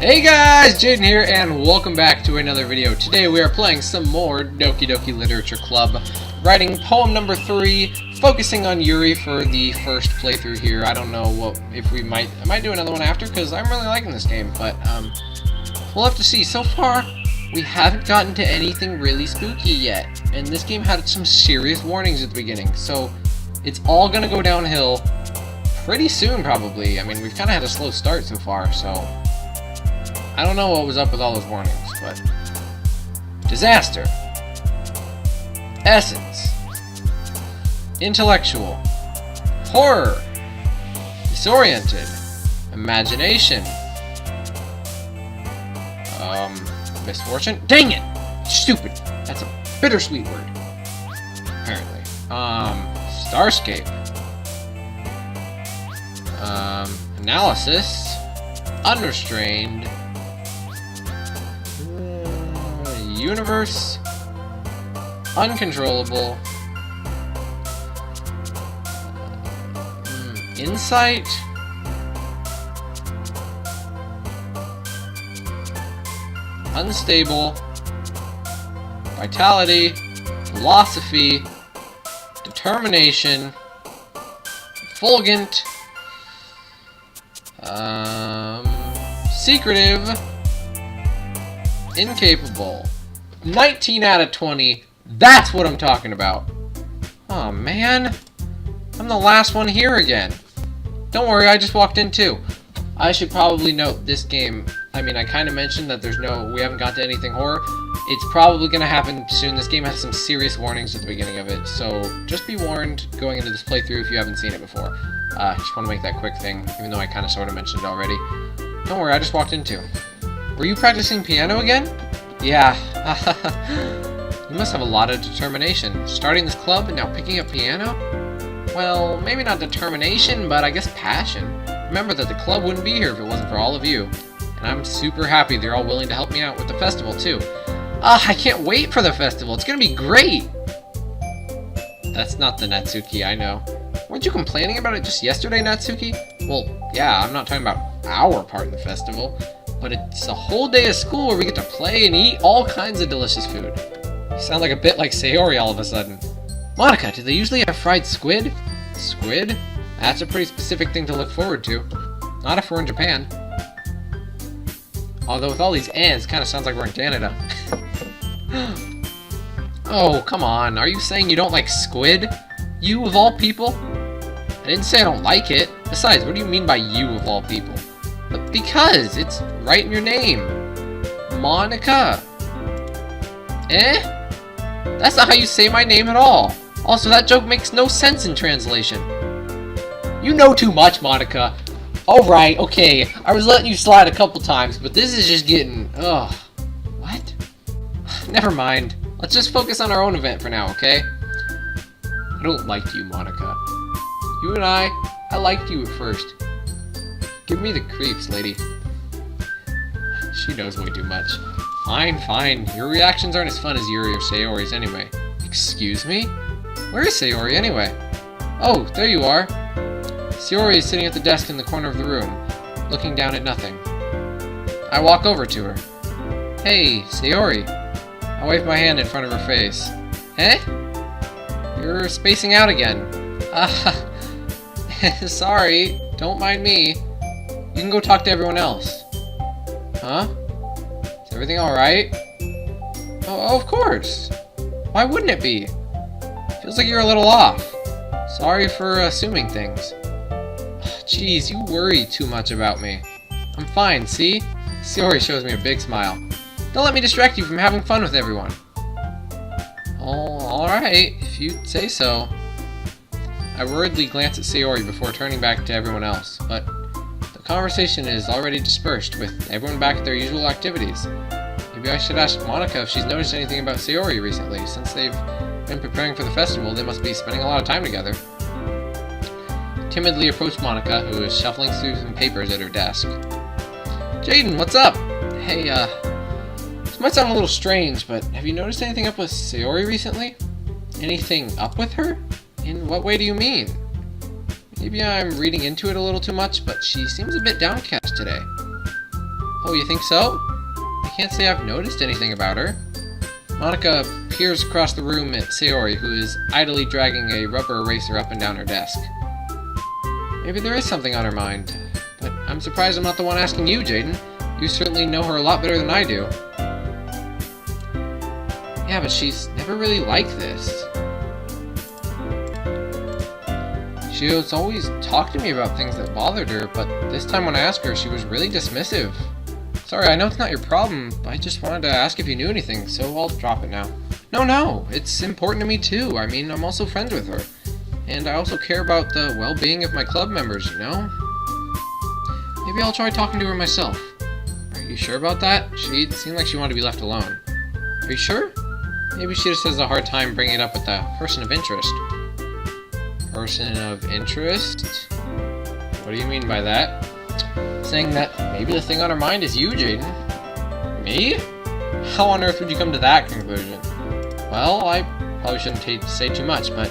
Hey guys, Jaden here, and welcome back to another video. Today we are playing some more Doki Literature Club, writing poem number 3, focusing on Yuri for the first playthrough here. I don't know if I might do another one after, because I'm really liking this game, but we'll have to see. So far, we haven't gotten to anything really spooky yet, and this game had some serious warnings at the beginning, so it's all gonna go downhill pretty soon, probably. I mean, we've kind of had a slow start so far, so I don't know what was up with all those warnings, but disaster, essence, intellectual, horror, disoriented, imagination, misfortune. Dang it! Stupid. That's a bittersweet word. Apparently. Starscape. Analysis. Unrestrained. Universe. Uncontrollable. Insight. Unstable. Vitality. Philosophy. Determination. Fulgent. Secretive. Incapable. 19 out of 20. That's what I'm talking about. Oh man, I'm the last one here again. Don't worry, I just walked in too. I should probably note this game. I mean, I kind of mentioned that we haven't got to anything horror. It's probably gonna happen soon. This game has some serious warnings at the beginning of it, so just be warned going into this playthrough if you haven't seen it before. Just want to make that quick thing, even though I kind of sort of mentioned it already. Don't worry, I just walked in too. Were you practicing piano again? Yeah. You must have a lot of determination. Starting this club and now picking up piano? Well, maybe not determination, but I guess passion. Remember that the club wouldn't be here if it wasn't for all of you. And I'm super happy they're all willing to help me out with the festival, too. I can't wait for the festival. It's gonna be great! That's not the Natsuki, I know. Weren't you complaining about it just yesterday, Natsuki? Well, yeah, I'm not talking about our part in the festival, but it's a whole day of school where we get to play and eat all kinds of delicious food. You sound like a bit like Sayori all of a sudden. Monica, do they usually have fried squid? Squid? That's a pretty specific thing to look forward to. Not if we're in Japan. Although with all these ants, it kind of sounds like we're in Canada. Oh, come on. Are you saying you don't like squid? You of all people? I didn't say I don't like it. Besides, what do you mean by you of all people? But because it's right in your name. Monica. Eh? That's not how you say my name at all. Also, that joke makes no sense in translation. You know too much, Monica. Alright, okay. I was letting you slide a couple times, but this is just getting... Ugh. What? Never mind. Let's just focus on our own event for now, okay? I don't like you, Monica. You and I liked you at first. Give me the creeps, lady. She knows way too much. Fine, fine. Your reactions aren't as fun as Yuri or Sayori's anyway. Excuse me? Where is Sayori anyway? Oh, there you are. Sayori is sitting at the desk in the corner of the room, looking down at nothing. I walk over to her. Hey, Sayori. I wave my hand in front of her face. Eh? You're spacing out again. Sorry. Don't mind me. You can go talk to everyone else. Huh? Is everything alright? Oh, of course. Why wouldn't it be? Feels like you're a little off. Sorry for assuming things. Jeez, you worry too much about me. I'm fine, see? Sayori shows me a big smile. Don't let me distract you from having fun with everyone. Oh, alright, if you say so. I worriedly glance at Sayori before turning back to everyone else, but the conversation is already dispersed, with everyone back at their usual activities. Maybe I should ask Monica if she's noticed anything about Sayori recently. Since they've been preparing for the festival, they must be spending a lot of time together. I timidly approached Monica, who is shuffling through some papers at her desk. Jaden, what's up? Hey, this might sound a little strange, but have you noticed anything up with Sayori recently? Anything up with her? In what way do you mean? Maybe I'm reading into it a little too much, but she seems a bit downcast today. Oh, you think so? I can't say I've noticed anything about her. Monica peers across the room at Sayori, who is idly dragging a rubber eraser up and down her desk. Maybe there is something on her mind, but I'm surprised I'm not the one asking you, Jaden. You certainly know her a lot better than I do. Yeah, but she's never really like this. She has always talked to me about things that bothered her, but this time when I asked her, she was really dismissive. Sorry, I know it's not your problem, but I just wanted to ask if you knew anything, so I'll drop it now. No, it's important to me too. I mean, I'm also friends with her. And I also care about the well-being of my club members, you know? Maybe I'll try talking to her myself. Are you sure about that? She seemed like she wanted to be left alone. Are you sure? Maybe she just has a hard time bringing it up with a person of interest. Person of interest? What do you mean by that? Saying that maybe the thing on her mind is you, Jaden. Me? How on earth would you come to that conclusion? Well, I probably shouldn't say too much, but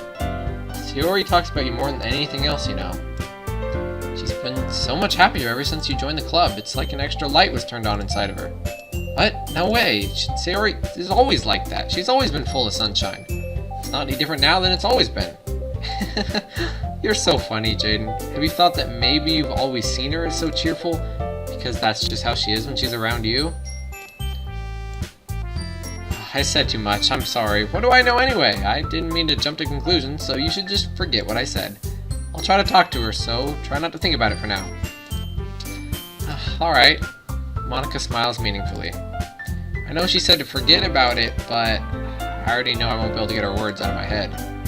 Sayori talks about you more than anything else, you know. She's been so much happier ever since you joined the club. It's like an extra light was turned on inside of her. What? No way. Sayori is always like that. She's always been full of sunshine. It's not any different now than it's always been. You're so funny, Jaden. Have you thought that maybe you've always seen her as so cheerful because that's just how she is when she's around you? I said too much. I'm sorry. What do I know anyway? I didn't mean to jump to conclusions, so you should just forget what I said. I'll try to talk to her, so try not to think about it for now. Alright. Monica smiles meaningfully. I know she said to forget about it, but I already know I won't be able to get her words out of my head.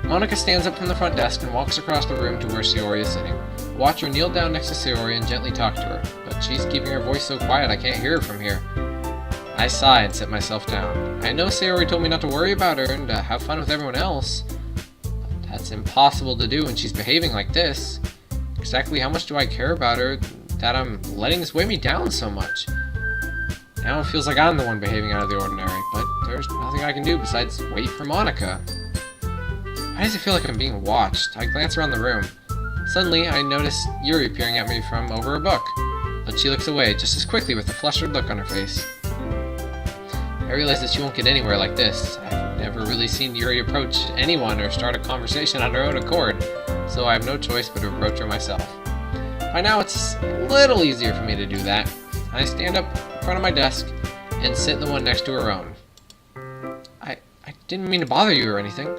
Monica stands up from the front desk and walks across the room to where Sayori is sitting. Watch her kneel down next to Sayori and gently talk to her, but she's keeping her voice so quiet I can't hear her from here. I sigh and sit myself down. I know Sayori told me not to worry about her and to have fun with everyone else. But that's impossible to do when she's behaving like this. Exactly how much do I care about her that I'm letting this weigh me down so much? Now it feels like I'm the one behaving out of the ordinary, but there's nothing I can do besides wait for Monica. Why does it feel like I'm being watched? I glance around the room. Suddenly, I notice Yuri peering at me from over a book, but she looks away just as quickly with a flustered look on her face. I realize that she won't get anywhere like this. I've never really seen Yuri approach anyone or start a conversation on her own accord, so I have no choice but to approach her myself. By now, it's a little easier for me to do that. I stand up in front of my desk and sit in the one next to her own. I didn't mean to bother you or anything.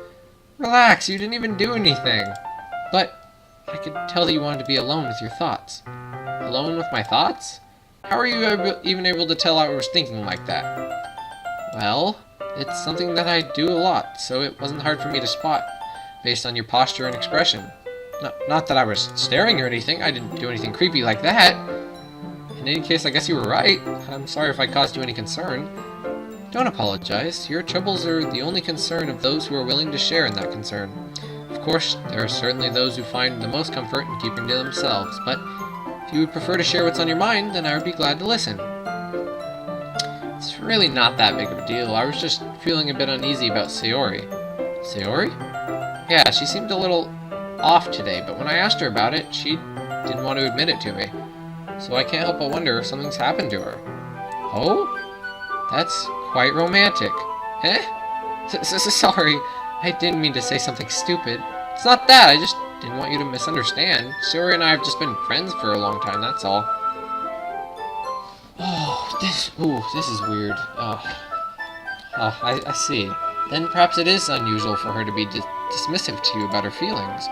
Relax, you didn't even do anything. But I could tell that you wanted to be alone with your thoughts. Alone with my thoughts? How are you even able to tell I was thinking like that? Well, it's something that I do a lot, so it wasn't hard for me to spot, based on your posture and expression. Not that I was staring or anything, I didn't do anything creepy like that. In any case, I guess you were right. I'm sorry if I caused you any concern. Don't apologize. Your troubles are the only concern of those who are willing to share in that concern. Of course, there are certainly those who find the most comfort in keeping to themselves, but if you would prefer to share what's on your mind, then I would be glad to listen. It's really not that big of a deal. I was just feeling a bit uneasy about Sayori. Sayori? Yeah, she seemed a little off today, but when I asked her about it, she didn't want to admit it to me. So I can't help but wonder if something's happened to her. Oh? That's quite romantic. Eh? Sorry, I didn't mean to say something stupid. It's not that, I just didn't want you to misunderstand. Sayori and I have just been friends for a long time, that's all. Oh, this is weird. I see. Then perhaps it is unusual for her to be dismissive to you about her feelings.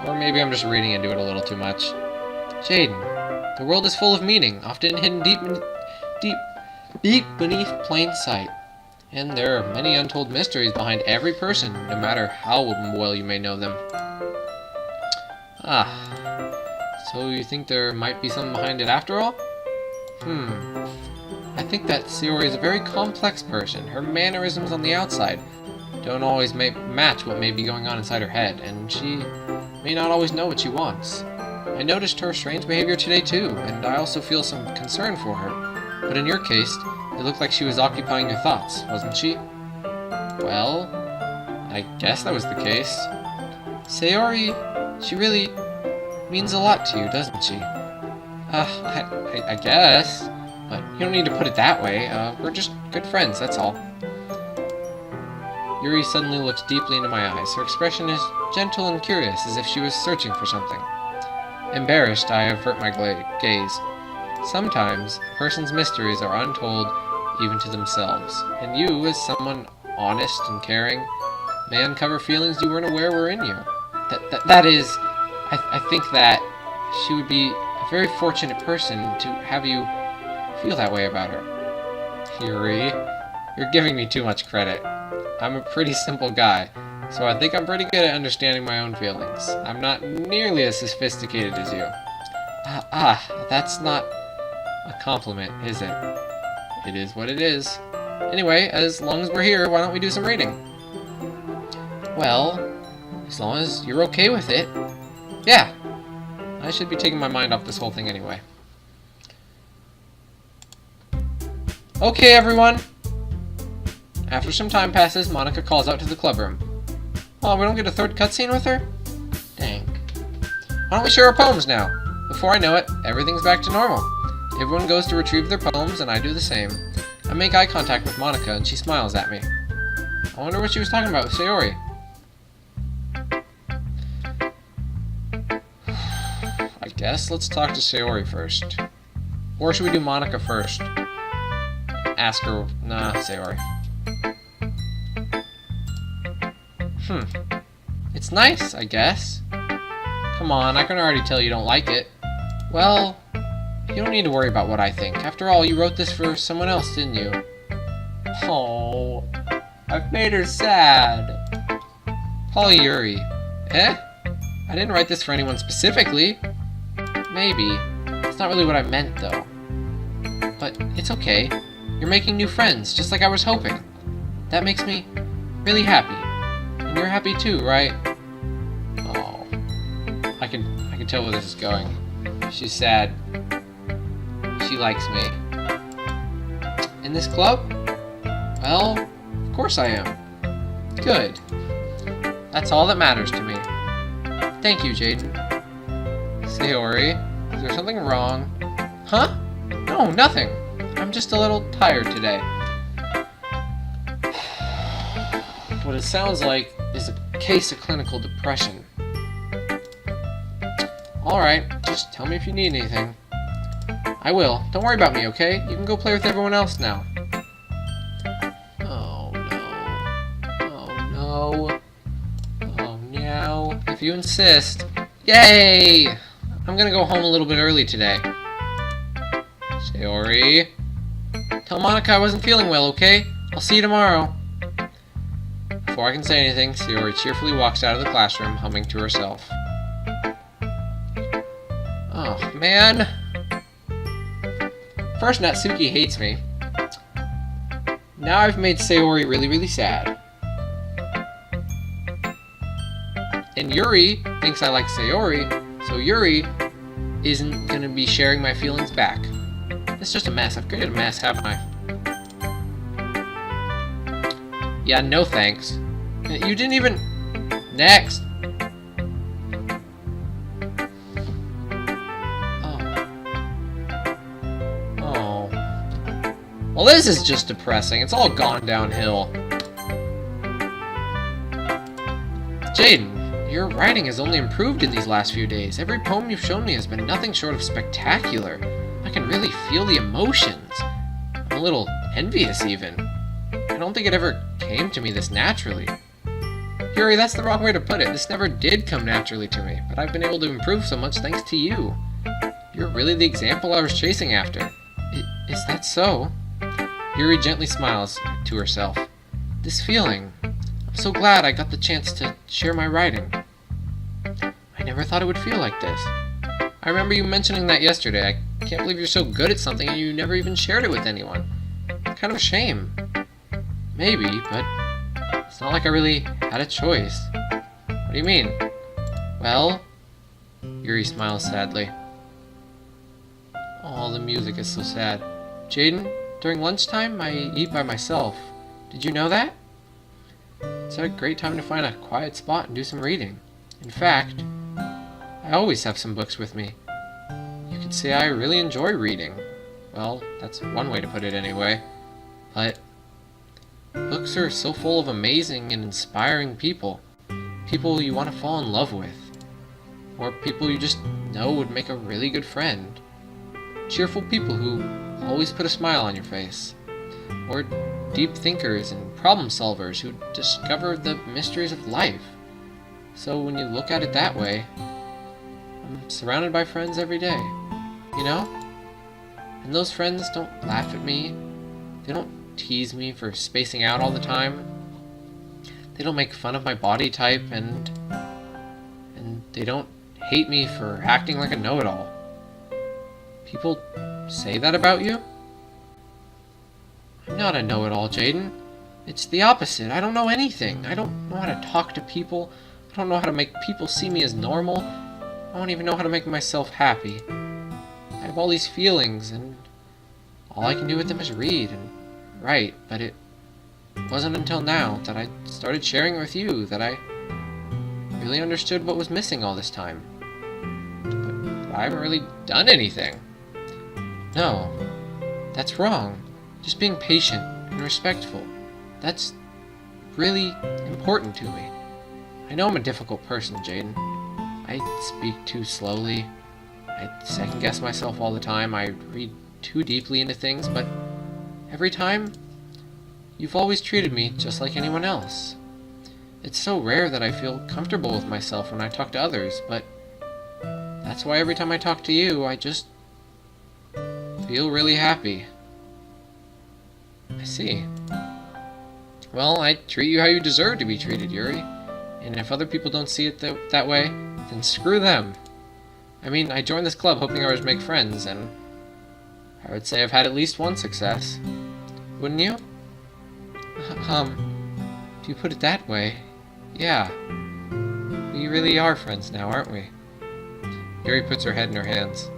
Or maybe I'm just reading into it a little too much. Jaden, the world is full of meaning, often hidden deep beneath plain sight. And there are many untold mysteries behind every person, no matter how well you may know them. So you think there might be something behind it after all? I think that Sayori is a very complex person. Her mannerisms on the outside don't always match what may be going on inside her head, and she may not always know what she wants. I noticed her strange behavior today too, and I also feel some concern for her. But in your case, it looked like she was occupying your thoughts, wasn't she? Well, I guess that was the case. Sayori, she really means a lot to you, doesn't she? I guess. But you don't need to put it that way. We're just good friends, that's all. Yuri suddenly looks deeply into my eyes. Her expression is gentle and curious, as if she was searching for something. Embarrassed, I avert my gaze. Sometimes, a person's mysteries are untold even to themselves, and you, as someone honest and caring, may uncover feelings you weren't aware were in you. That is, I think that she would be a very fortunate person to have you feel that way about her. Yuri, you're giving me too much credit. I'm a pretty simple guy, so I think I'm pretty good at understanding my own feelings. I'm not nearly as sophisticated as you. That's not a compliment, is it? It is what it is. Anyway, as long as we're here, why don't we do some reading? Well, as long as you're okay with it. Yeah. I should be taking my mind off this whole thing anyway. Okay, everyone. After some time passes, Monica calls out to the clubroom. Oh, we don't get a third cutscene with her? Dang. Why don't we share our poems now? Before I know it, everything's back to normal. Everyone goes to retrieve their poems, and I do the same. I make eye contact with Monica, and she smiles at me. I wonder what she was talking about with Sayori. I guess let's talk to Sayori first. Or should we do Monica first? Ask her... Nah, Sayori. It's nice, I guess. Come on, I can already tell you don't like it. Well, you don't need to worry about what I think. After all, you wrote this for someone else, didn't you? Oh, I've made her sad. Paul Yuri. Eh? I didn't write this for anyone specifically. Maybe. It's not really what I meant, though. But it's okay. You're making new friends, just like I was hoping. That makes me really happy. And you're happy too, right? Oh. I can tell where this is going. She's sad. She likes me. In this club? Well, of course I am. Good. That's all that matters to me. Thank you, Jaden. Sayori, is there something wrong? Huh? No, nothing. I'm just a little tired today. What it sounds like is a case of clinical depression. Alright, just tell me if you need anything. I will. Don't worry about me, okay? You can go play with everyone else now. Oh no. Oh no. Oh no. If you insist. Yay! I'm gonna go home a little bit early today. Sayori. Tell Monica I wasn't feeling well, okay? I'll see you tomorrow. Before I can say anything, Sayori cheerfully walks out of the classroom, humming to herself. Oh, man. First, Natsuki hates me. Now I've made Sayori really, really sad. And Yuri thinks I like Sayori, so Yuri isn't gonna be sharing my feelings back. It's just a mess. I've created a mess, haven't I? Yeah, no thanks. You didn't even... Next! Oh. Well, this is just depressing. It's all gone downhill. Jaden, your writing has only improved in these last few days. Every poem you've shown me has been nothing short of spectacular. I can really feel the emotions. I'm a little envious, even. I don't think it ever came to me this naturally. Yuri, that's the wrong way to put it. This never did come naturally to me, but I've been able to improve so much thanks to you. You're really the example I was chasing after. Is that so? Yuri gently smiles to herself. This feeling. I'm so glad I got the chance to share my writing. I never thought it would feel like this. I remember you mentioning that yesterday. I can't believe you're so good at something and you never even shared it with anyone. It's kind of a shame. Maybe, but it's not like I really had a choice. What do you mean? Well, Yuri smiles sadly. Oh, the music is so sad. Jaden, during lunchtime, I eat by myself. Did you know that? It's a great time to find a quiet spot and do some reading. In fact, I always have some books with me. You could say I really enjoy reading. Well, that's one way to put it anyway. But books are so full of amazing and inspiring people. People you want to fall in love with. Or people you just know would make a really good friend. Cheerful people who always put a smile on your face. Or deep thinkers and problem solvers who discover the mysteries of life. So when you look at it that way, I'm surrounded by friends every day. You know? And those friends don't laugh at me. They don't tease me for spacing out all the time. They don't make fun of my body type, and they don't hate me for acting like a know-it-all. People say that about you? I'm not a know-it-all, Jaden. It's the opposite. I don't know anything. I don't know how to talk to people. I don't know how to make people see me as normal. I don't even know how to make myself happy. I have all these feelings, and all I can do with them is read and write, but it wasn't until now that I started sharing it with you that I really understood what was missing all this time. But I haven't really done anything. No, that's wrong. Just being patient and respectful. That's really important to me. I know I'm a difficult person, Jaden. I speak too slowly. I second guess myself all the time. I read too deeply into things, but every time, you've always treated me just like anyone else. It's so rare that I feel comfortable with myself when I talk to others, but that's why every time I talk to you, I just feel really happy. I see. Well, I treat you how you deserve to be treated, Yuri. And if other people don't see it that way, then screw them. I mean, I joined this club hoping I would make friends, and I would say I've had at least one success. Wouldn't you? If you put it that way, yeah. We really are friends now, aren't we? Yuri puts her head in her hands,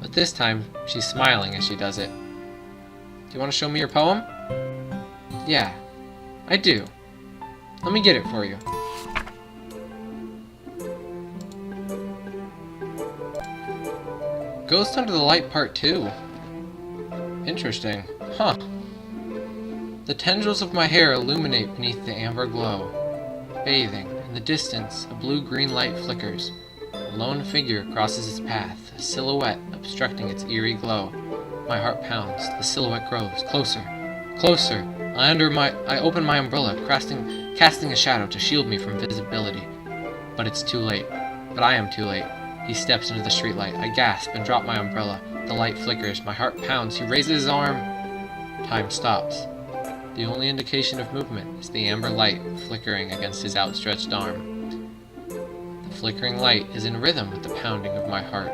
but this time she's smiling as she does it. Do you want to show me your poem? Yeah, I do. Let me get it for you. Ghost Under the Light Part 2. Interesting. Huh. The tendrils of my hair illuminate beneath the amber glow. Bathing, in the distance, a blue-green light flickers. A lone figure crosses its path, a silhouette obstructing its eerie glow. My heart pounds. The silhouette grows. Closer. Closer. I open my umbrella, casting a shadow to shield me from visibility. But it's too late. But I am too late. He steps into the streetlight. I gasp and drop my umbrella. The light flickers. My heart pounds. He raises his arm. Time stops. The only indication of movement is the amber light flickering against his outstretched arm. The flickering light is in rhythm with the pounding of my heart,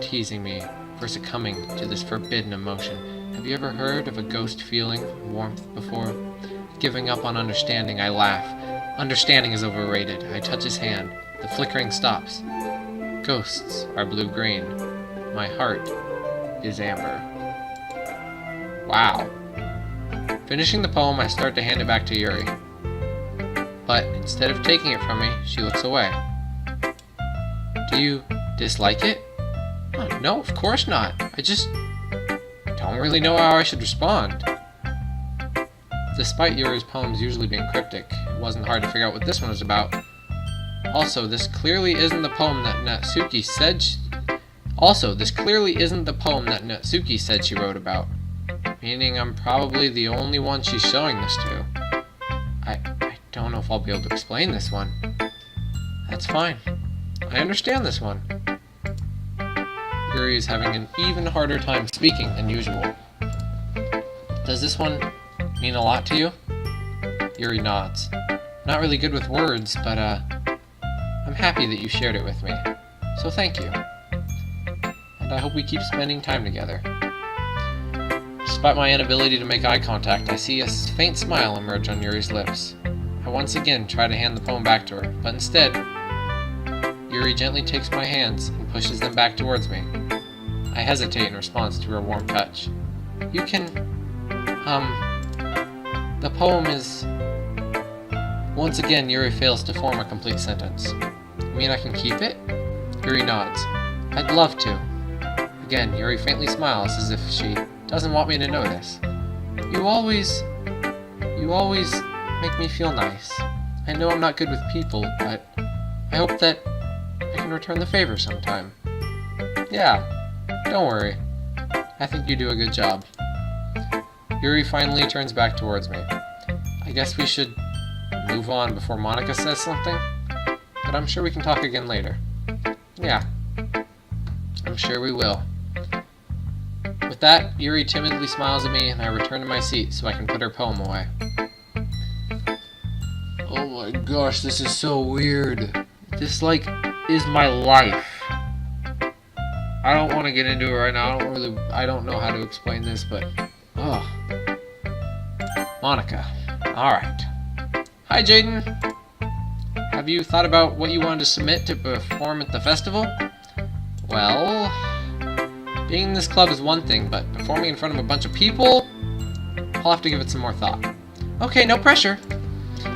teasing me for succumbing to this forbidden emotion. Have you ever heard of a ghost feeling warmth before? Giving up on understanding, I laugh. Understanding is overrated. I touch his hand. The flickering stops. Ghosts are blue-green. My heart is amber. Wow. Finishing the poem, I start to hand it back to Yuri. But instead of taking it from me, she looks away. Do you dislike it? Oh, no, of course not. I just don't really know how I should respond. Despite Yuri's poems usually being cryptic, it wasn't hard to figure out what this one was about. Also, this clearly isn't the poem that Natsuki said she wrote about. Meaning I'm probably the only one she's showing this to. I don't know if I'll be able to explain this one. That's fine. I understand this one. Yuri is having an even harder time speaking than usual. Does this one mean a lot to you? Yuri nods. Not really good with words, but I'm happy that you shared it with me. So thank you. And I hope we keep spending time together. Despite my inability to make eye contact, I see a faint smile emerge on Yuri's lips. I once again try to hand the poem back to her, but instead, Yuri gently takes my hands and pushes them back towards me. I hesitate in response to her warm touch. You can, the poem is... Once again, Yuri fails to form a complete sentence. You mean I can keep it? Yuri nods. I'd love to. I Again, Yuri faintly smiles as if she doesn't want me to notice. You always make me feel nice. I know I'm not good with people, but I hope that I can return the favor sometime. Yeah, don't worry. I think you do a good job. Yuri finally turns back towards me. I guess we should move on before Monica says something, but I'm sure we can talk again later. Yeah, I'm sure we will. With that, Yuri timidly smiles at me, and I return to my seat so I can put her poem away. Oh my gosh, this is so weird. This, is my life. I don't want to get into it right now. I don't know how to explain this, but... Oh. Monica. Alright. Hi, Jaden. Have you thought about what you wanted to submit to perform at the festival? Well... Being in this club is one thing, but performing in front of a bunch of people... I'll have to give it some more thought. Okay, no pressure.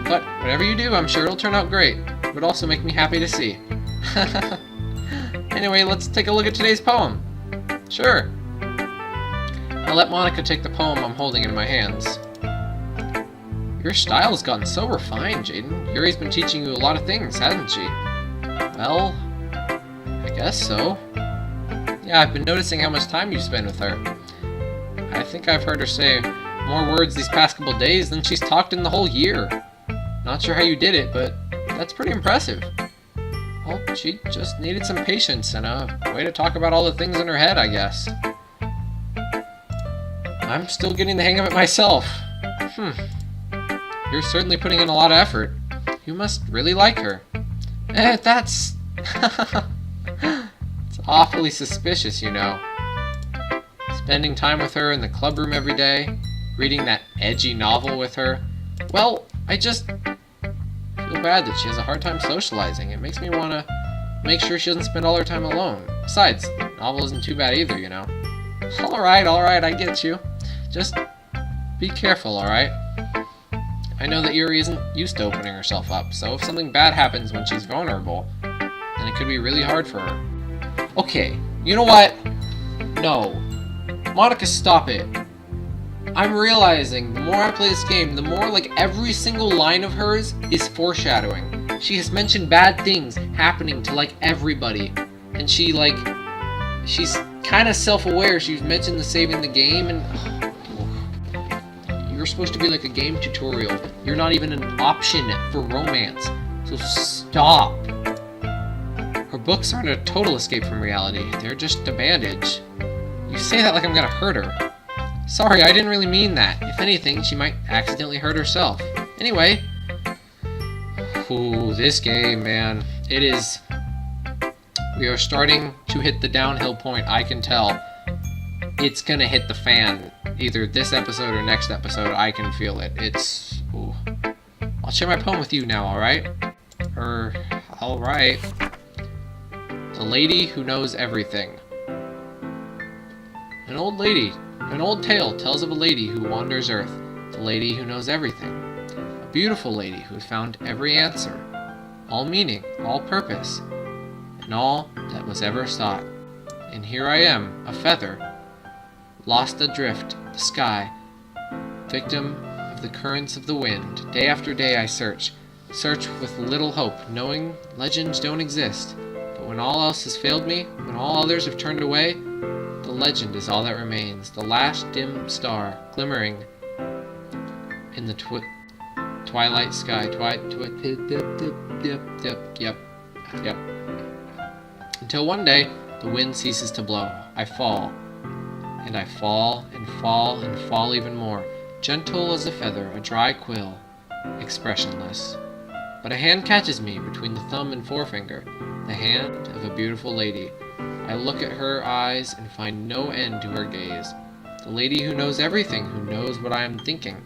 But whatever you do, I'm sure it'll turn out great. It would also make me happy to see. Anyway, let's take a look at today's poem. Sure. I'll let Monica take the poem I'm holding in my hands. Your style has gotten so refined, Jaden. Yuri's been teaching you a lot of things, hasn't she? Well, I guess so. Yeah, I've been noticing how much time you spend with her. I think I've heard her say more words these past couple days than she's talked in the whole year. Not sure how you did it, but that's pretty impressive. Well, she just needed some patience and a way to talk about all the things in her head, I guess. I'm still getting the hang of it myself. You're certainly putting in a lot of effort. You must really like her. That's... It's awfully suspicious, you know. Spending time with her in the club room every day, reading that edgy novel with her. Well, I just feel bad that she has a hard time socializing. It makes me want to make sure she doesn't spend all her time alone. Besides, the novel isn't too bad either, you know. Alright, I get you. Just be careful, alright? I know that Yuri isn't used to opening herself up, so if something bad happens when she's vulnerable, then it could be really hard for her. Okay, you know what? No. Monica, stop it. I'm realizing the more I play this game, the more every single line of hers is foreshadowing. She has mentioned bad things happening to everybody. And she's kind of self-aware. She's mentioned the saving the game and... You're supposed to be like a game tutorial. You're not even an option for romance. So stop. Her books aren't a total escape from reality. They're just a bandage. You say that like I'm gonna hurt her. Sorry, I didn't really mean that. If anything, she might accidentally hurt herself. Anyway. Ooh, this game, man. It is... We are starting to hit the downhill point, I can tell. It's gonna hit the fan. Either this episode or next episode, I can feel it. It's... Ooh. I'll share my poem with you now, alright? Alright. The Lady Who Knows Everything. An old tale tells of a lady who wanders earth, the lady who knows everything. A beautiful lady who has found every answer, all meaning, all purpose, and all that was ever sought. And here I am, a feather, lost adrift the sky, victim of the currents of the wind. Day after day I search with little hope, knowing legends don't exist. But when all else has failed me, when all others have turned away, the legend is all that remains, the last dim star glimmering in the twilight sky. Yep. Until one day, the wind ceases to blow. I fall, and I fall, and fall, and fall even more, gentle as a feather, a dry quill, expressionless. But a hand catches me between the thumb and forefinger, the hand of a beautiful lady. I look at her eyes and find no end to her gaze. The lady who knows everything, who knows what I am thinking.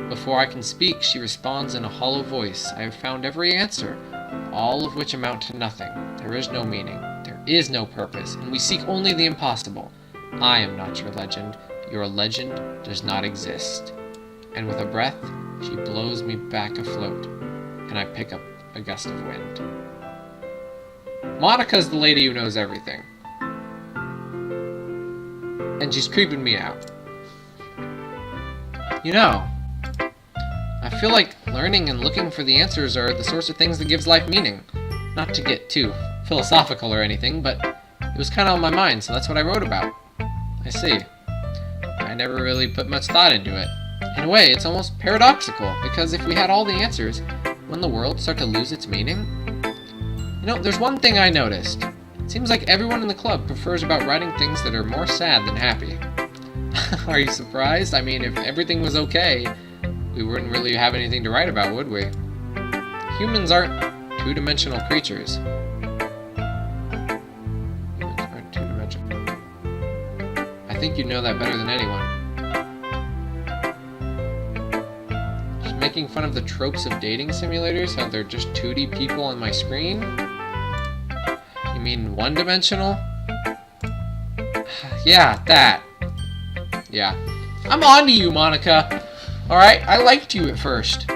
Before I can speak, she responds in a hollow voice. I have found every answer, all of which amount to nothing. There is no meaning, there is no purpose, and we seek only the impossible. I am not your legend. Your legend does not exist. And with a breath, she blows me back afloat, and I pick up a gust of wind. Monica's the lady who knows everything. and she's creeping me out. You know, I feel like learning and looking for the answers are the sorts of things that gives life meaning. Not to get too philosophical or anything, but it was kind of on my mind, so that's what I wrote about. I see. I never really put much thought into it. In a way, it's almost paradoxical, because if we had all the answers, wouldn't the world start to lose its meaning? You know, there's one thing I noticed. It seems like everyone in the club prefers about writing things that are more sad than happy. Are you surprised? I mean, if everything was okay, we wouldn't really have anything to write about, would we? Humans aren't two-dimensional creatures. Humans aren't two-dimensional. I think you know that better than anyone. Just making fun of the tropes of dating simulators, how they're just 2D people on my screen? You mean one-dimensional? Yeah, that. Yeah. I'm on to you, Monica. Alright, I liked you at first.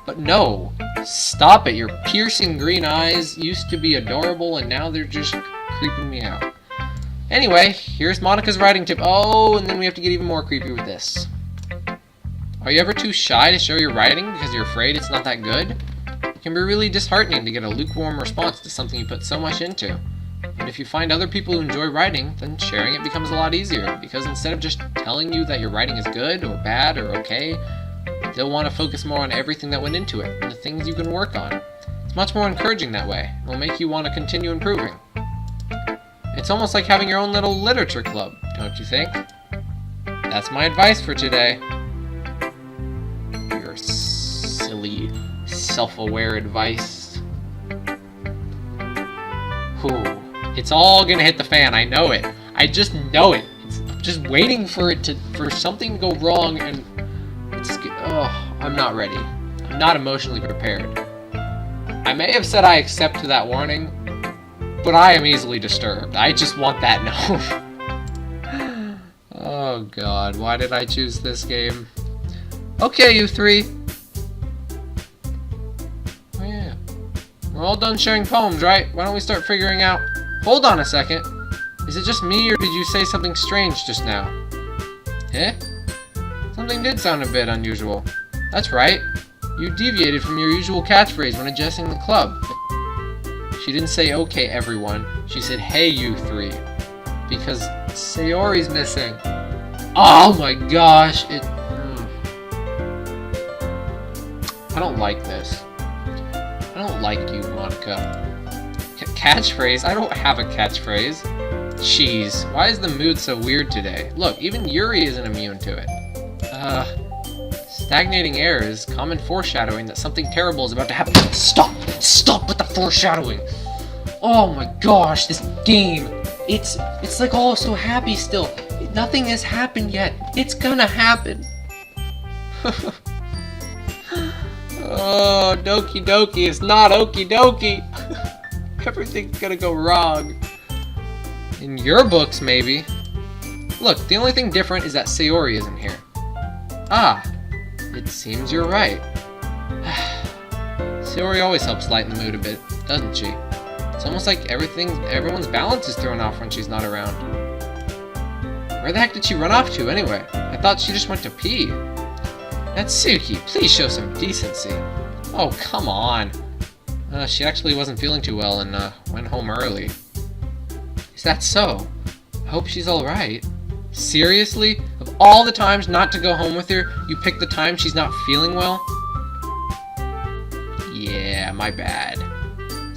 But no. Stop it. Your piercing green eyes used to be adorable, and now they're just creeping me out. Anyway, here's Monica's writing tip. Oh, and then we have to get even more creepy with this. Are you ever too shy to show your writing because you're afraid it's not that good? It can be really disheartening to get a lukewarm response to something you put so much into. But if you find other people who enjoy writing, then sharing it becomes a lot easier, because instead of just telling you that your writing is good or bad or okay, they'll want to focus more on everything that went into it and the things you can work on. It's much more encouraging that way. It will make you want to continue improving. It's almost like having your own little literature club, don't you think? That's my advice for today. Your silly, self-aware advice. Whew. It's all gonna hit the fan, I know it. I just know it. I'm just waiting for something to go wrong, and I'm not ready. I'm not emotionally prepared. I may have said I accept to that warning, but I am easily disturbed. I just want that known. Oh god, why did I choose this game? Okay, you three. Oh yeah. We're all done sharing poems, right? Why don't we start figuring out... Hold on a second. Is it just me, or did you say something strange just now? Eh? Something did sound a bit unusual. That's right. You deviated from your usual catchphrase when addressing the club. She didn't say, okay, everyone. She said, hey, you three. Because Sayori's missing. Oh my gosh. I don't like this. I don't like you, Monica. Catchphrase? I don't have a catchphrase. Jeez, why is the mood so weird today? Look, even Yuri isn't immune to it. Stagnating air is common foreshadowing that something terrible is about to happen. Stop! Stop with the foreshadowing! Oh my gosh, this game! It's like all so happy still. Nothing has happened yet. It's gonna happen. Oh, Doki Doki is not Okie Dokie. Everything's gonna go wrong. In your books, maybe. Look, the only thing different is that Sayori isn't here. Ah, it seems you're right. Sayori always helps lighten the mood a bit, doesn't she? It's almost like everyone's balance is thrown off when she's not around. Where the heck did she run off to, anyway? I thought she just went to pee. Natsuki, please show some decency. Oh, come on. She actually wasn't feeling too well and went home early. Is that so? I hope she's alright. Seriously? Of all the times not to go home with her, you picked the time she's not feeling well? Yeah, my bad.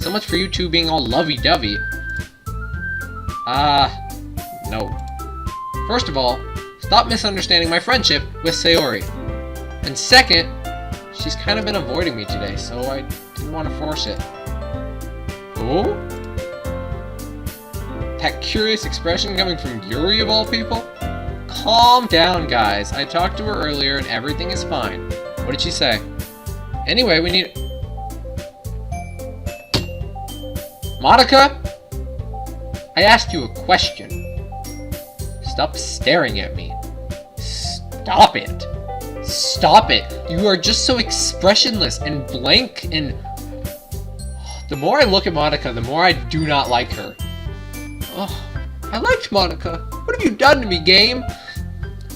So much for you two being all lovey-dovey. No. First of all, stop misunderstanding my friendship with Sayori. And second, she's kind of been avoiding me today, so I didn't want to force it. Oh? That curious expression coming from Yuri of all people? Calm down, guys. I talked to her earlier and everything is fine. What did she say? Anyway, we need... Monica? I asked you a question. Stop staring at me. Stop it. Stop it. You are just so expressionless and blank, and... The more I look at Monica, the more I do not like her. Oh, I liked Monica. What What have you done to me, game?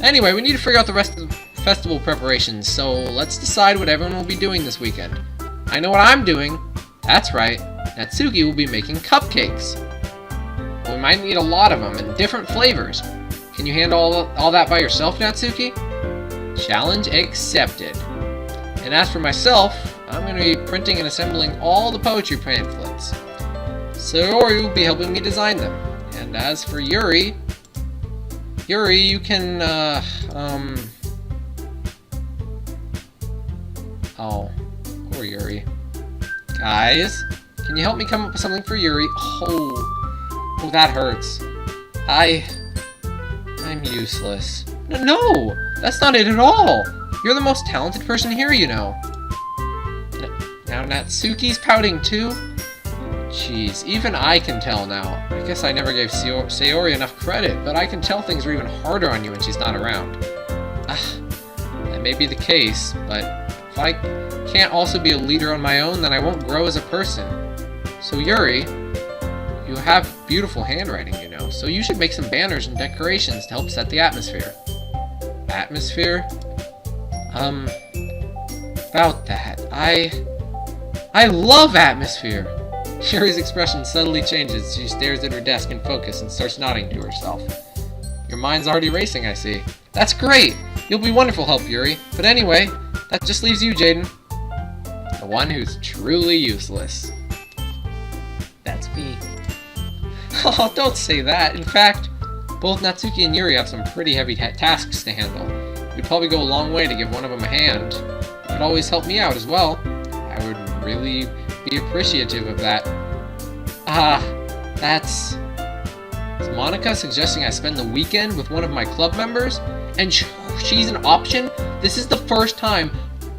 Anyway, we need to figure out the rest of the festival preparations, so let's decide what everyone will be doing this weekend. I know what I'm doing. That's right. Natsuki will be making cupcakes. We might need a lot of them in different flavors. Can you handle all that by yourself, Natsuki? Challenge accepted. And as for myself, I'm going to be printing and assembling all the poetry pamphlets. Sayori will be helping me design them. And as for Yuri, you can, oh, poor Yuri. Guys, can you help me come up with something for Yuri? Oh, that hurts. I'm useless. No, that's not it at all. You're the most talented person here, you know. Now Natsuki's pouting too? Jeez, even I can tell now. I guess I never gave Sayori enough credit, but I can tell things are even harder on you when she's not around. That may be the case, but if I can't also be a leader on my own, then I won't grow as a person. So Yuri, you have beautiful handwriting, you know, so you should make some banners and decorations to help set the atmosphere. Atmosphere? About that. I love atmosphere! Yuri's expression suddenly changes as she stares at her desk in focus and starts nodding to herself. Your mind's already racing, I see. That's great! You'll be wonderful help, Yuri. But anyway, that just leaves you, Jaden. The one who's truly useless. That's me. Oh, don't say that. In fact, both Natsuki and Yuri have some pretty heavy tasks to handle. It would probably go a long way to give one of them a hand. It could always help me out as well. I would really be appreciative of that. That's... Is Monica suggesting I spend the weekend with one of my club members? And she's an option? This is the first time,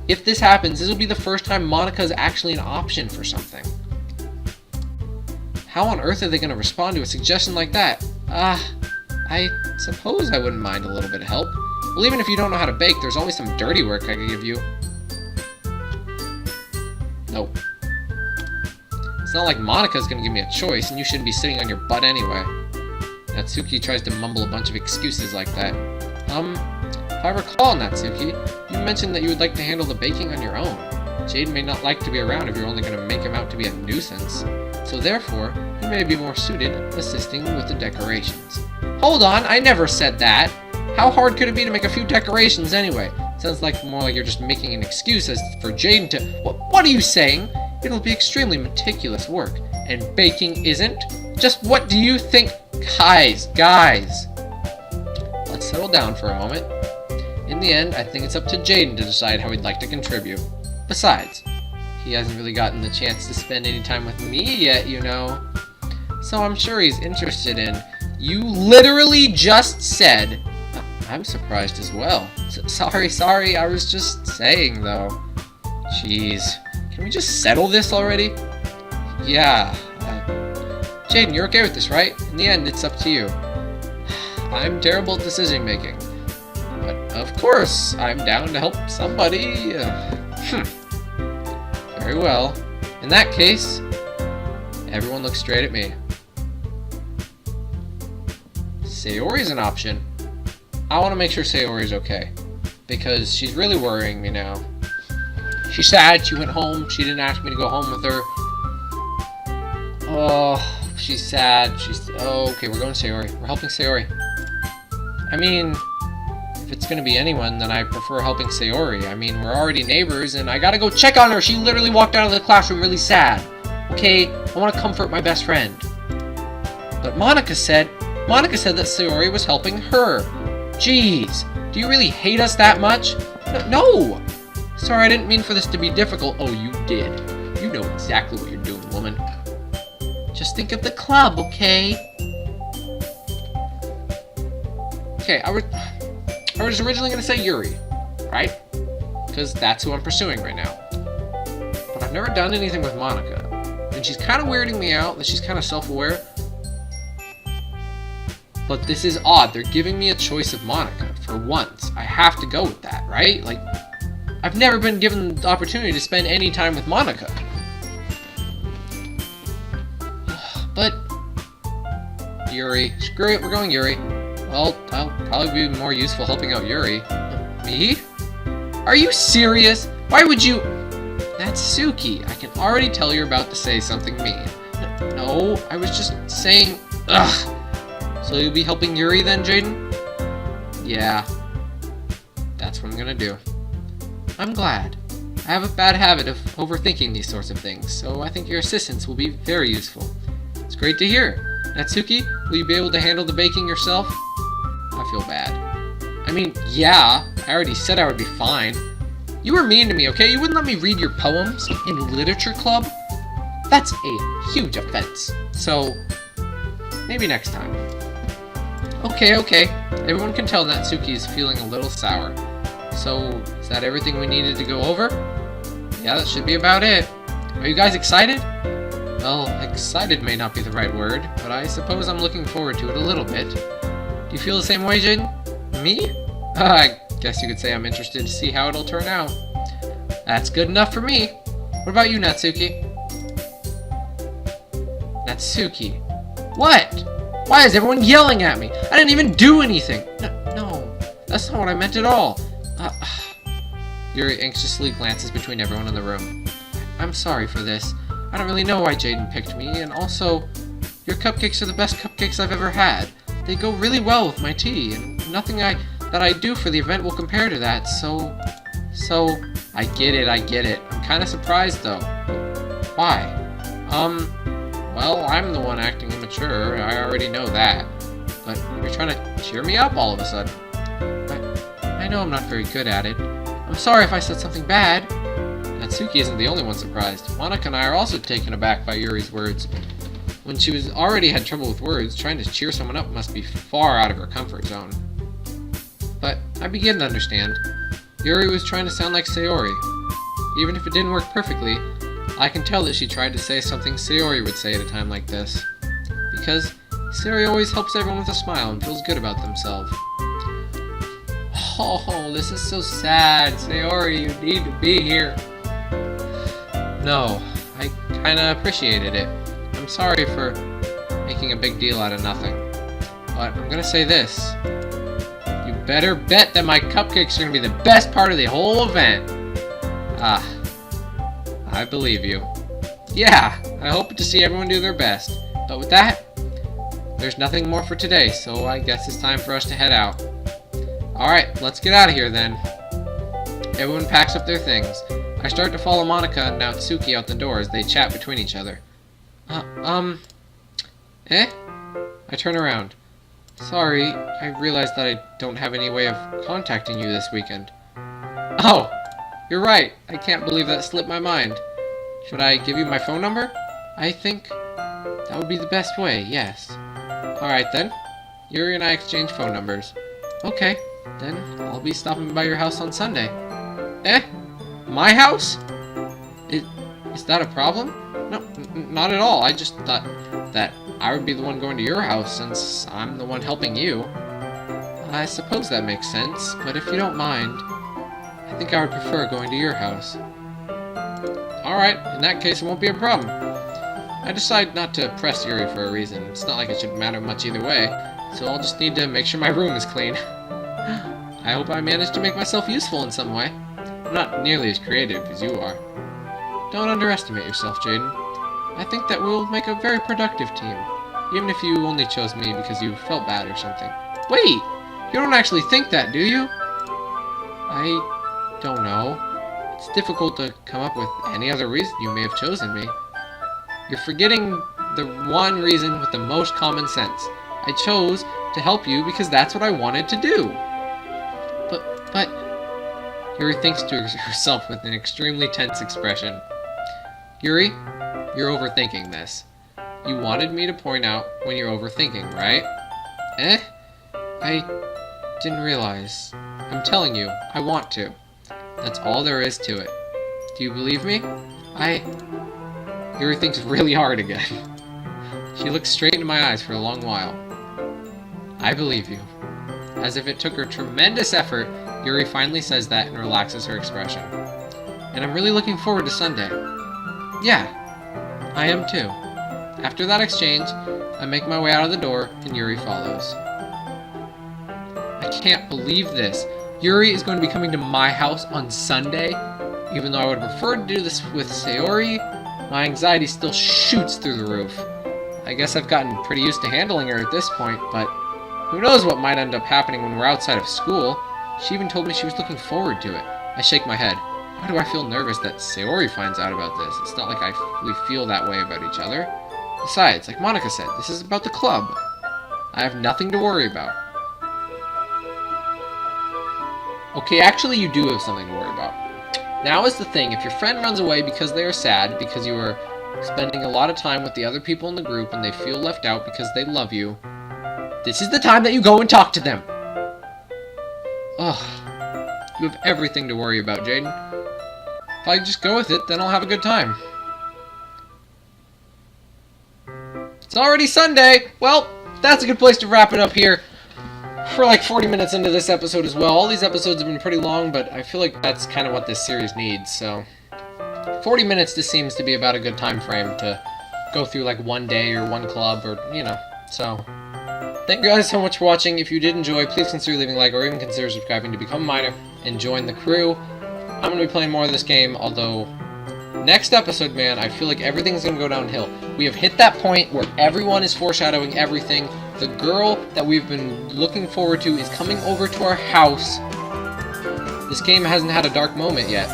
if this happens, this will be the first time Monica's actually an option for something. How on earth are they going to respond to a suggestion like that? I suppose I wouldn't mind a little bit of help. Well, even if you don't know how to bake, there's always some dirty work I could give you. Nope. It's not like Monica's gonna give me a choice, and you shouldn't be sitting on your butt anyway. Natsuki tries to mumble a bunch of excuses like that. If I recall, Natsuki, you mentioned that you would like to handle the baking on your own. Jade may not like to be around if you're only gonna make him out to be a nuisance. So therefore, he may be more suited assisting with the decorations. Hold on, I never said that! How hard could it be to make a few decorations anyway? Sounds like more like you're just making an excuse as for Jaden to... What are you saying? It'll be extremely meticulous work. And baking isn't? Just what do you think? Guys. Let's settle down for a moment. In the end, I think it's up to Jaden to decide how he'd like to contribute. Besides, he hasn't really gotten the chance to spend any time with me yet, you know. So I'm sure he's interested in... You literally just said... I'm surprised as well. Sorry, I was just saying, though. Jeez. Can we just settle this already? Yeah. Jaden, you're okay with this, right? In the end, it's up to you. I'm terrible at decision making. But, of course, I'm down to help somebody. Very well. In that case, everyone looks straight at me. Sayori's an option. I want to make sure Sayori's okay, because she's really worrying me now. She's sad, she went home, she didn't ask me to go home with her. Oh, she's sad, okay, we're going Sayori. We're helping Sayori. I mean, if it's gonna be anyone, then I prefer helping Sayori. I mean, we're already neighbors, and I gotta go check on her! She literally walked out of the classroom really sad. Okay, I want to comfort my best friend. But Monica said that Sayori was helping her. Jeez, do you really hate us that much? No! Sorry, I didn't mean for this to be difficult. Oh, you did. You know exactly what you're doing, woman. Just think of the club, okay? Okay, I was originally going to say Yuri, right? Because that's who I'm pursuing right now. But I've never done anything with Monica. And she's kind of weirding me out that she's kind of self-aware. But this is odd. They're giving me a choice of Monica. For once. I have to go with that, right? Like, I've never been given the opportunity to spend any time with Monica. But... Yuri. Screw it, we're going Yuri. Well, I'll probably be more useful helping out Yuri. Me? Are you serious? Why would you... Natsuki, I can already tell you're about to say something mean. No, I was just saying... Ugh. So you'll be helping Yuri then, Jaden? Yeah. That's what I'm gonna do. I'm glad. I have a bad habit of overthinking these sorts of things, so I think your assistance will be very useful. It's great to hear. Natsuki, will you be able to handle the baking yourself? I feel bad. I mean, yeah, I already said I would be fine. You were mean to me, okay? You wouldn't let me read your poems in literature club? That's a huge offense. So, maybe next time. Okay. Everyone can tell Natsuki is feeling a little sour. So, is that everything we needed to go over? Yeah, that should be about it. Are you guys excited? Well, excited may not be the right word, but I suppose I'm looking forward to it a little bit. Do you feel the same way, Jaden? Me? I guess you could say I'm interested to see how it'll turn out. That's good enough for me. What about you, Natsuki? Natsuki. What? Why is everyone yelling at me? I didn't even do anything. No, that's not what I meant at all. Yuri anxiously glances between everyone in the room. I'm sorry for this. I don't really know why Jaden picked me, and also, your cupcakes are the best cupcakes I've ever had. They go really well with my tea, and nothing that I do for the event will compare to that, so, I get it. I'm kinda surprised, though. Why? Well, I'm the one acting immature, I already know that. But you're trying to cheer me up all of a sudden. I know I'm not very good at it. I'm sorry if I said something bad. Natsuki isn't the only one surprised. Monika and I are also taken aback by Yuri's words. When she was already had trouble with words, trying to cheer someone up must be far out of her comfort zone. But I begin to understand. Yuri was trying to sound like Sayori. Even if it didn't work perfectly, I can tell that she tried to say something Sayori would say at a time like this. Because Sayori always helps everyone with a smile and feels good about themselves. Oh, this is so sad. Sayori, you need to be here. No, I kinda appreciated it. I'm sorry for making a big deal out of nothing. But I'm gonna say this. You better bet that my cupcakes are gonna be the best part of the whole event. I believe you. Yeah, I hope to see everyone do their best. But with that, there's nothing more for today, so I guess it's time for us to head out. Alright, let's get out of here then. Everyone packs up their things. I start to follow Monika and Natsuki out the door as they chat between each other. I turn around. Sorry, I realized that I don't have any way of contacting you this weekend. Oh, you're right. I can't believe that slipped my mind. Should I give you my phone number? I think that would be the best way, yes. Alright then. Yuri and I exchange phone numbers. Okay, then I'll be stopping by your house on Sunday. My house? Is that a problem? No, not at all. I just thought that I would be the one going to your house since I'm the one helping you. I suppose that makes sense, but if you don't mind, I think I would prefer going to your house. Alright, in that case it won't be a problem. I decide not to press Yuri for a reason. It's not like it should matter much either way, so I'll just need to make sure my room is clean. I hope I managed to make myself useful in some way. I'm not nearly as creative as you are. Don't underestimate yourself, Jaden. I think that we'll make a very productive team, even if you only chose me because you felt bad or something. Wait! You don't actually think that, do you? I don't know. It's difficult to come up with any other reason you may have chosen me. You're forgetting the one reason with the most common sense. I chose to help you because that's what I wanted to do. But... Yuri thinks to herself with an extremely tense expression. Yuri, you're overthinking this. You wanted me to point out when you're overthinking, right? I didn't realize. I'm telling you, I want to. That's all there is to it. Do you believe me? Yuri thinks really hard again. She looks straight into my eyes for a long while. I believe you. As if it took her tremendous effort, Yuri finally says that and relaxes her expression. And I'm really looking forward to Sunday. Yeah, I am too. After that exchange, I make my way out of the door and Yuri follows. can't believe this. Yuri is going to be coming to my house on Sunday. Even though I would have preferred to do this with Sayori, my anxiety still shoots through the roof. I guess I've gotten pretty used to handling her at this point, but who knows what might end up happening when we're outside of school. She even told me she was looking forward to it. I shake my head. Why do I feel nervous that Sayori finds out about this? It's not like we feel that way about each other. Besides, like Monica said, this is about the club. I have nothing to worry about. Okay, actually you do have something to worry about. Now is the thing, if your friend runs away because they are sad, because you are spending a lot of time with the other people in the group and they feel left out because they love you, this is the time that you go and talk to them. Ugh. You have everything to worry about, Jaden. If I just go with it, then I'll have a good time. It's already Sunday! Well, that's a good place to wrap it up here. For like 40 minutes into this episode as well. All these episodes have been pretty long, but I feel like that's kind of what this series needs, so 40 minutes just seems to be about a good time frame to go through like one day or one club or, you know, so thank you guys so much for watching. If you did enjoy, please consider leaving a like or even consider subscribing to become a miner and join the crew. I'm going to be playing more of this game, although next episode, man, I feel like everything's going to go downhill. We have hit that point where everyone is foreshadowing everything. The girl that we've been looking forward to is coming over to our house. This game hasn't had a dark moment yet,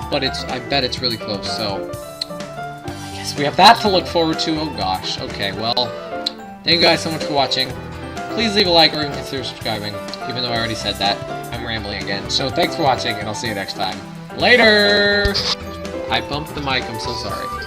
but I bet it's really close, so I guess we have that to look forward to. Oh gosh, okay, well, thank you guys so much for watching. Please leave a like or even consider subscribing, even though I already said that. I'm rambling again, so thanks for watching, and I'll see you next time. Later! I bumped the mic, I'm so sorry.